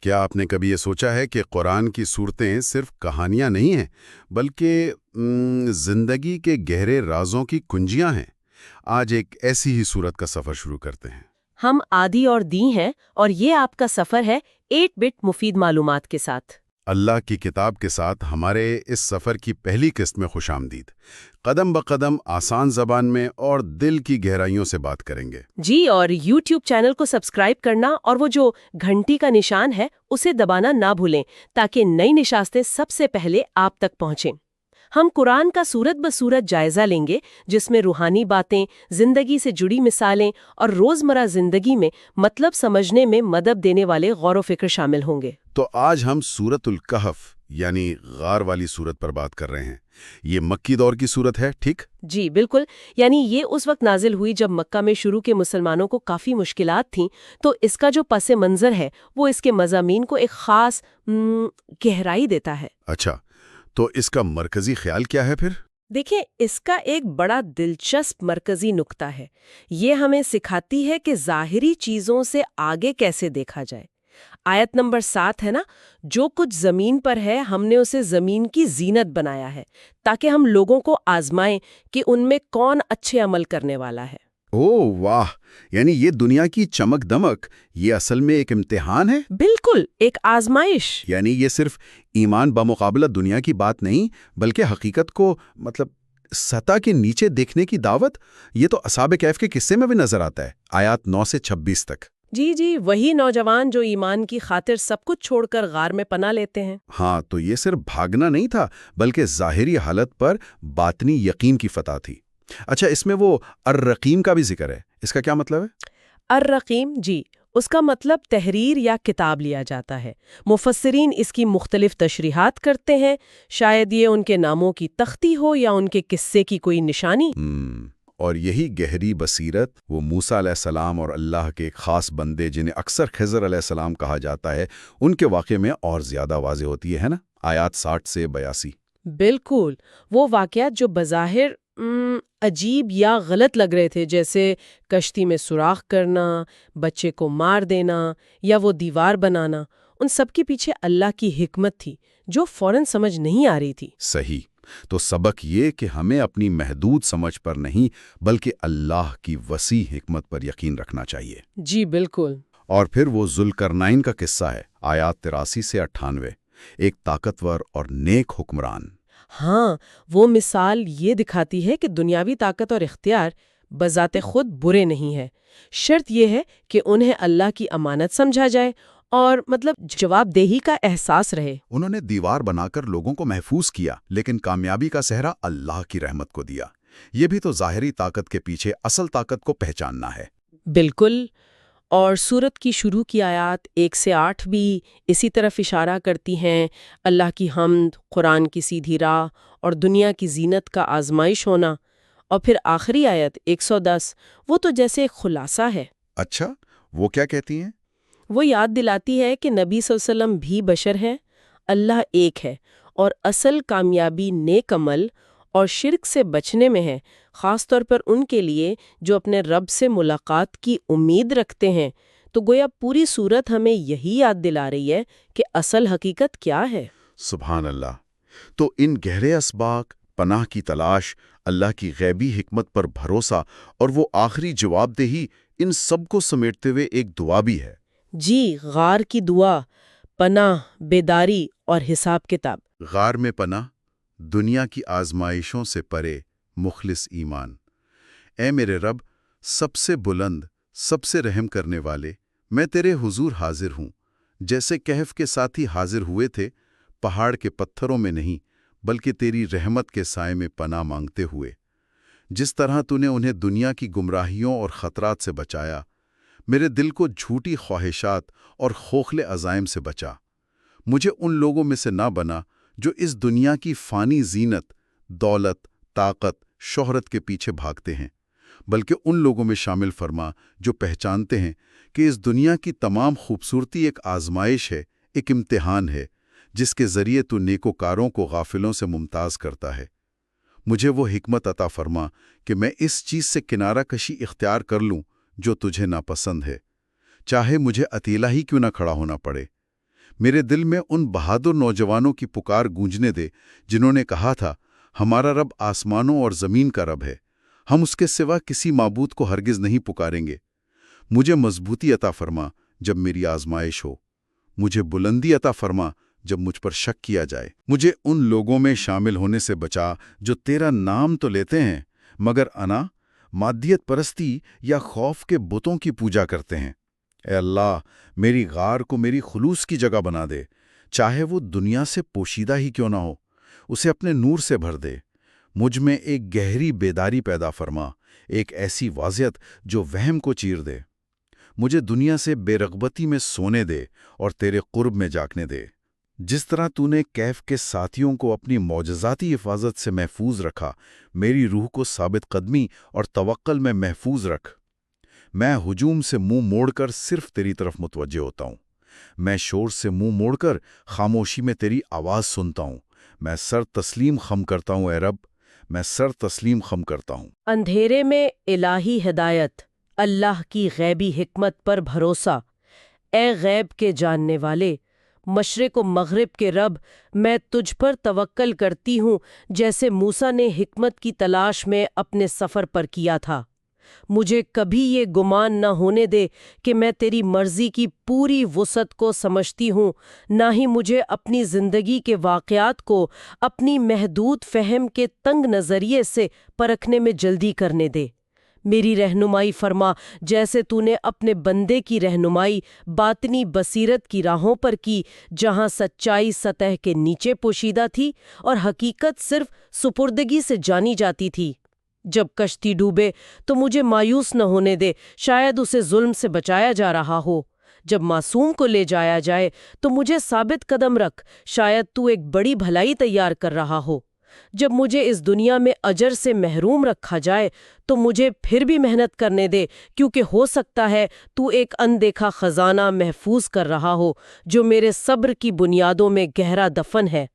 کیا آپ نے کبھی یہ سوچا ہے کہ قرآن کی صورتیں صرف کہانیاں نہیں ہیں بلکہ زندگی کے گہرے رازوں کی کنجیاں ہیں؟ آج ایک ایسی ہی صورت کا سفر شروع کرتے ہیں۔ ہم آدی اور دی ہیں اور یہ آپ کا سفر ہے 8 بٹ مفید معلومات کے ساتھ۔ اللہ کی کتاب کے ساتھ ہمارے اس سفر کی پہلی قسط میں خوش آمدید۔ قدم بقدم آسان زبان میں اور دل کی گہرائیوں سے بات کریں گے۔ جی، اور یوٹیوب چینل کو سبسکرائب کرنا اور وہ جو گھنٹی کا نشان ہے اسے دبانا نہ بھولیں تاکہ نئی نشاستیں سب سے پہلے آپ تک پہنچیں۔ ہم قرآن کا صورت بصورت جائزہ لیں گے جس میں روحانی باتیں، زندگی سے جڑی مثالیں اور روزمرہ زندگی میں مطلب سمجھنے میں مدد دینے والے غور و فکر شامل ہوں گے۔ تو آج ہم سورۃ الکہف یعنی غار والی سورت پر بات کر رہے ہیں۔ یہ مکی دور کی سورت ہے، ٹھیک؟ جی بالکل، یعنی یہ اس وقت نازل ہوئی جب مکہ میں شروع کے مسلمانوں کو کافی مشکلات تھیں، تو اس کا جو پس منظر ہے وہ اس کے مضامین کو ایک خاص گہرائی دیتا ہے۔ اچھا، تو اس کا مرکزی خیال کیا ہے پھر؟ دیکھیں، اس کا ایک بڑا دلچسپ مرکزی نقطہ ہے۔ یہ ہمیں سکھاتی ہے کہ ظاہری چیزوں سے آگے کیسے دیکھا جائے۔ آیت نمبر 7 ہے نا، جو کچھ زمین پر ہے ہم نے اسے زمین کی زینت بنایا ہے تاکہ ہم لوگوں کو آزمائیں کہ ان میں کون اچھے عمل کرنے والا ہے۔ اوہ واہ، یعنی یہ دنیا کی چمک دمک یہ اصل میں ایک امتحان ہے؟ بالکل، ایک آزمائش۔ یعنی یہ صرف ایمان بمقابلہ دنیا کی بات نہیں بلکہ حقیقت کو سطح کے نیچے دیکھنے کی دعوت۔ یہ تو اصحاب کہف کے قصے میں بھی نظر آتا ہے، آیات 9 سے 26 تک۔ جی، وہی نوجوان جو ایمان کی خاطر سب کچھ چھوڑ کر غار میں پناہ لیتے ہیں۔ ہاں، تو یہ صرف بھاگنا نہیں تھا بلکہ ظاہری حالت پر باطنی یقین کی فتح تھی۔ اچھا، اس میں وہ الرقیم کا بھی ذکر ہے، اس کا کیا مطلب ہے؟ الرقیم، جی، اس کا مطلب تحریر یا کتاب لیا جاتا ہے۔ مفسرین اس کی مختلف تشریحات کرتے ہیں، شاید یہ ان کے ناموں کی تختی ہو یا ان کے قصے کی کوئی نشانی۔ اور یہی گہری بصیرت وہ موسیٰ علیہ السلام اور اللہ کے ایک خاص بندے جنہیں اکثر خضر علیہ السلام کہا جاتا ہے ان کے واقعے میں اور زیادہ واضح ہوتی ہے نا، آیات 60 سے 82۔ بالکل، وہ واقعات جو بظاہر عجیب یا غلط لگ رہے تھے، جیسے کشتی میں سوراخ کرنا، بچے کو مار دینا یا وہ دیوار بنانا، ان سب کے پیچھے اللہ کی حکمت تھی جو فوراً سمجھ نہیں آ رہی تھی۔ صحیح، تو سبق یہ کہ ہمیں اپنی محدود سمجھ پر نہیں بلکہ اللہ کی وسیع حکمت پر یقین رکھنا چاہیے۔ جی بالکل۔ اور پھر وہ ذوالقرنین کا قصہ ہے، آیات 83 سے 98، ایک طاقتور اور نیک حکمران۔ ہاں، وہ مثال یہ دکھاتی ہے کہ دنیاوی طاقت اور اختیار بذات خود برے نہیں ہے، شرط یہ ہے کہ انہیں اللہ کی امانت سمجھا جائے اور جواب دہی کا احساس رہے۔ انہوں نے دیوار بنا کر لوگوں کو محفوظ کیا لیکن کامیابی کا سہرا اللہ کی رحمت کو دیا۔ یہ بھی تو ظاہری طاقت کے پیچھے اصل طاقت کو پہچاننا ہے۔ بالکل، اور سورت کی شروع کی آیات 1 سے 8 بھی اسی طرف اشارہ کرتی ہیں، اللہ کی حمد، قرآن کی سیدھی راہ اور دنیا کی زینت کا آزمائش ہونا۔ اور پھر آخری آیت 110 وہ تو جیسے ایک خلاصہ ہے۔ اچھا، وہ کیا کہتی ہیں؟ وہ یاد دلاتی ہے کہ نبی صلی اللہ علیہ وسلم بھی بشر ہیں، اللہ ایک ہے اور اصل کامیابی نیک عمل اور شرک سے بچنے میں ہے، خاص طور پر ان کے لیے جو اپنے رب سے ملاقات کی امید رکھتے ہیں۔ تو گویا پوری سورت ہمیں یہی یاد دلا رہی ہے کہ اصل حقیقت کیا ہے۔ سبحان اللہ۔ تو ان گہرے اسباق، پناہ کی تلاش، اللہ کی غیبی حکمت پر بھروسہ اور وہ آخری جواب دہی، ان سب کو سمیٹتے ہوئے ایک دعا بھی ہے۔ جی، غار کی دعا، پناہ، بیداری اور حساب کتاب۔ غار میں پناہ، دنیا کی آزمائشوں سے پرے مخلص ایمان۔ اے میرے رب، سب سے بلند، سب سے رحم کرنے والے، میں تیرے حضور حاضر ہوں، جیسے کہف کے ساتھی حاضر ہوئے تھے، پہاڑ کے پتھروں میں نہیں بلکہ تیری رحمت کے سائے میں پناہ مانگتے ہوئے۔ جس طرح تو نے انہیں دنیا کی گمراہیوں اور خطرات سے بچایا، میرے دل کو جھوٹی خواہشات اور کھوکھلے عزائم سے بچا۔ مجھے ان لوگوں میں سے نہ بنا جو اس دنیا کی فانی زینت، دولت، طاقت، شہرت کے پیچھے بھاگتے ہیں، بلکہ ان لوگوں میں شامل فرما جو پہچانتے ہیں کہ اس دنیا کی تمام خوبصورتی ایک آزمائش ہے، ایک امتحان ہے، جس کے ذریعے تو نیکوکاروں کو غافلوں سے ممتاز کرتا ہے۔ مجھے وہ حکمت عطا فرما کہ میں اس چیز سے کنارہ کشی اختیار کر لوں جو تجھے ناپسند ہے، چاہے مجھے اکیلا ہی کیوں نہ کھڑا ہونا پڑے۔ میرے دل میں ان بہادر نوجوانوں کی پکار گونجنے دے جنہوں نے کہا تھا، ہمارا رب آسمانوں اور زمین کا رب ہے، ہم اس کے سوا کسی معبود کو ہرگز نہیں پکاریں گے۔ مجھے مضبوطی عطا فرما جب میری آزمائش ہو، مجھے بلندی عطا فرما جب مجھ پر شک کیا جائے۔ مجھے ان لوگوں میں شامل ہونے سے بچا جو تیرا نام تو لیتے ہیں مگر انا، مادیت پرستی یا خوف کے بتوں کی پوجا کرتے ہیں۔ اے اللہ، میری غار کو میری خلوص کی جگہ بنا دے، چاہے وہ دنیا سے پوشیدہ ہی کیوں نہ ہو، اسے اپنے نور سے بھر دے۔ مجھ میں ایک گہری بیداری پیدا فرما، ایک ایسی واضحت جو وہم کو چیر دے۔ مجھے دنیا سے بے رغبتی میں سونے دے اور تیرے قرب میں جاگنے دے۔ جس طرح تو نے کیف کے ساتھیوں کو اپنی معجزاتی حفاظت سے محفوظ رکھا، میری روح کو ثابت قدمی اور توکل میں محفوظ رکھ۔ میں ہجوم سے منہ موڑ کر صرف تیری طرف متوجہ ہوتا ہوں، میں شور سے منہ موڑ کر خاموشی میں تیری آواز سنتا ہوں۔ میں سر تسلیم خم کرتا ہوں اے رب، میں سر تسلیم خم کرتا ہوں۔ اندھیرے میں الہی ہدایت، اللہ کی غیبی حکمت پر بھروسہ۔ اے غیب کے جاننے والے، مشرق و مغرب کے رب، میں تجھ پر توکل کرتی ہوں جیسے موسیٰ نے حکمت کی تلاش میں اپنے سفر پر کیا تھا۔ مجھے کبھی یہ گمان نہ ہونے دے کہ میں تیری مرضی کی پوری وسعت کو سمجھتی ہوں، نہ ہی مجھے اپنی زندگی کے واقعات کو اپنی محدود فہم کے تنگ نظریے سے پرکھنے میں جلدی کرنے دے۔ میری رہنمائی فرما جیسے تو نے اپنے بندے کی رہنمائی باطنی بصیرت کی راہوں پر کی، جہاں سچائی سطح کے نیچے پوشیدہ تھی اور حقیقت صرف سپردگی سے جانی جاتی تھی۔ جب کشتی ڈوبے تو مجھے مایوس نہ ہونے دے، شاید اسے ظلم سے بچایا جا رہا ہو۔ جب معصوم کو لے جایا جائے تو مجھے ثابت قدم رکھ، شاید تو ایک بڑی بھلائی تیار کر رہا ہو۔ جب مجھے اس دنیا میں اجر سے محروم رکھا جائے تو مجھے پھر بھی محنت کرنے دے، کیونکہ ہو سکتا ہے تو ایک اندیکھا خزانہ محفوظ کر رہا ہو جو میرے صبر کی بنیادوں میں گہرا دفن ہے۔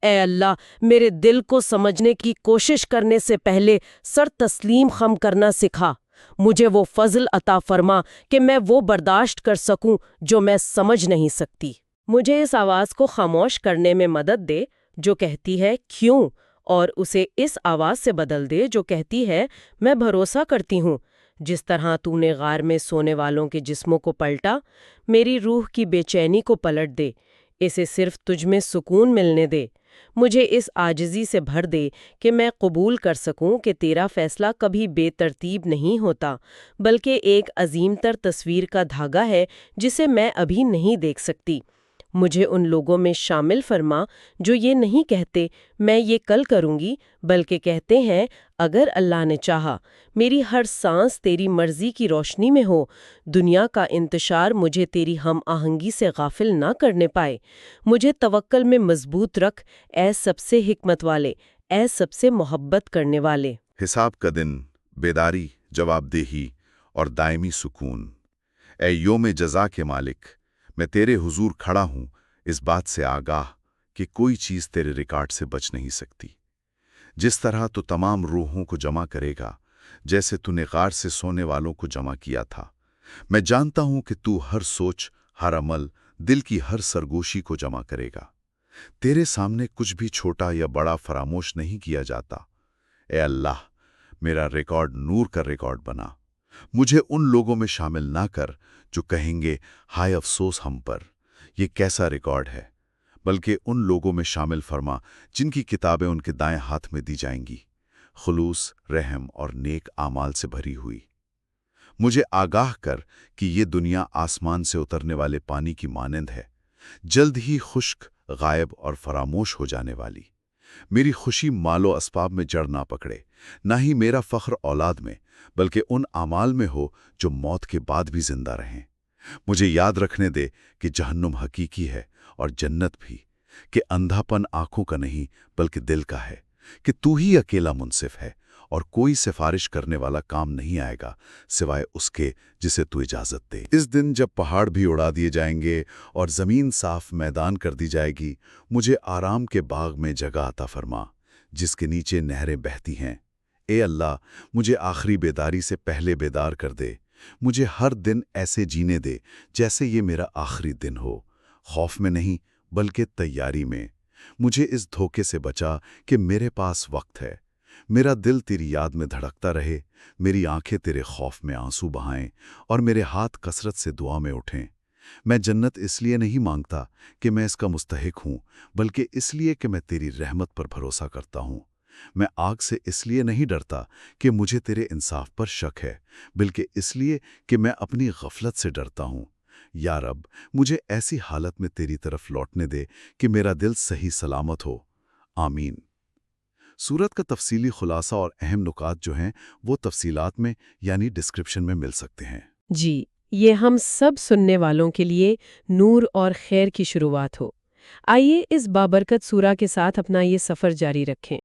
اے اللہ، میرے دل کو سمجھنے کی کوشش کرنے سے پہلے سر تسلیم خم کرنا سکھا۔ مجھے وہ فضل عطا فرما کہ میں وہ برداشت کر سکوں جو میں سمجھ نہیں سکتی۔ مجھے اس آواز کو خاموش کرنے میں مدد دے جو کہتی ہے کیوں، اور اسے اس آواز سے بدل دے جو کہتی ہے میں بھروسہ کرتی ہوں۔ جس طرح تو نے غار میں سونے والوں کے جسموں کو پلٹا، میری روح کی بے چینی کو پلٹ دے، اسے صرف تجھ میں سکون ملنے دے۔ مجھے اس عاجزی سے بھر دے کہ میں قبول کر سکوں کہ تیرا فیصلہ کبھی بے ترتیب نہیں ہوتا، بلکہ ایک عظیم تر تصویر کا دھاگا ہے جسے میں ابھی نہیں دیکھ سکتی۔ مجھے ان لوگوں میں شامل فرما جو یہ نہیں کہتے میں یہ کل کروں گی، بلکہ کہتے ہیں اگر اللہ نے چاہا۔ میری ہر سانس تیری مرضی کی روشنی میں ہو، دنیا کا انتشار مجھے تیری ہم آہنگی سے غافل نہ کرنے پائے۔ مجھے توکل میں مضبوط رکھ، اے سب سے حکمت والے، اے سب سے محبت کرنے والے۔ حساب کا دن، بیداری، جواب دہی اور دائمی سکون۔ اے یوم جزا کے مالک، میں تیرے حضور کھڑا ہوں اس بات سے آگاہ کہ کوئی چیز تیرے ریکارڈ سے بچ نہیں سکتی۔ جس طرح تو تمام روحوں کو جمع کرے گا، جیسے تو نے غار سے سونے والوں کو جمع کیا تھا، میں جانتا ہوں کہ تو ہر سوچ، ہر عمل، دل کی ہر سرگوشی کو جمع کرے گا۔ تیرے سامنے کچھ بھی چھوٹا یا بڑا فراموش نہیں کیا جاتا۔ اے اللہ، میرا ریکارڈ نور کا ریکارڈ بنا۔ مجھے ان لوگوں میں شامل نہ کر جو کہیں گے ہائے افسوس ہم پر، یہ کیسا ریکارڈ ہے، بلکہ ان لوگوں میں شامل فرما جن کی کتابیں ان کے دائیں ہاتھ میں دی جائیں گی، خلوص، رحم اور نیک اعمال سے بھری ہوئی۔ مجھے آگاہ کر کہ یہ دنیا آسمان سے اترنے والے پانی کی مانند ہے، جلد ہی خشک، غائب اور فراموش ہو جانے والی۔ میری خوشی مال و اسباب میں جڑ نہ پکڑے، نہ ہی میرا فخر اولاد میں، بلکہ ان اعمال میں ہو جو موت کے بعد بھی زندہ رہیں۔ مجھے یاد رکھنے دے کہ جہنم حقیقی ہے اور جنت بھی، کہ اندھا پن آنکھوں کا نہیں بلکہ دل کا ہے، کہ تو ہی اکیلا منصف ہے اور کوئی سفارش کرنے والا کام نہیں آئے گا سوائے اس کے جسے تو اجازت دے۔ اس دن جب پہاڑ بھی اڑا دیے جائیں گے اور زمین صاف میدان کر دی جائے گی، مجھے آرام کے باغ میں جگہ عطا فرما جس کے نیچے نہریں بہتی ہیں۔ اے اللہ، مجھے آخری بیداری سے پہلے بیدار کر دے۔ مجھے ہر دن ایسے جینے دے جیسے یہ میرا آخری دن ہو، خوف میں نہیں بلکہ تیاری میں۔ مجھے اس دھوکے سے بچا کہ میرے پاس وقت ہے۔ میرا دل تیری یاد میں دھڑکتا رہے، میری آنکھیں تیرے خوف میں آنسو بہائیں اور میرے ہاتھ کثرت سے دعا میں اٹھیں۔ میں جنت اس لیے نہیں مانگتا کہ میں اس کا مستحق ہوں، بلکہ اس لیے کہ میں تیری رحمت پر بھروسہ کرتا ہوں۔ میں آگ سے اس لیے نہیں ڈرتا کہ مجھے تیرے انصاف پر شک ہے، بلکہ اس لیے کہ میں اپنی غفلت سے ڈرتا ہوں۔ یا رب، مجھے ایسی حالت میں تیری طرف لوٹنے دے کہ میرا دل صحیح سلامت ہو۔ آمین۔ سورت کا تفصیلی خلاصہ اور اہم نکات جو ہیں وہ تفصیلات میں یعنی ڈسکرپشن میں مل سکتے ہیں۔ جی، یہ ہم سب سننے والوں کے لیے نور اور خیر کی شروعات ہو۔ آئیے اس بابرکت سورہ کے ساتھ اپنا یہ سفر جاری رکھیں۔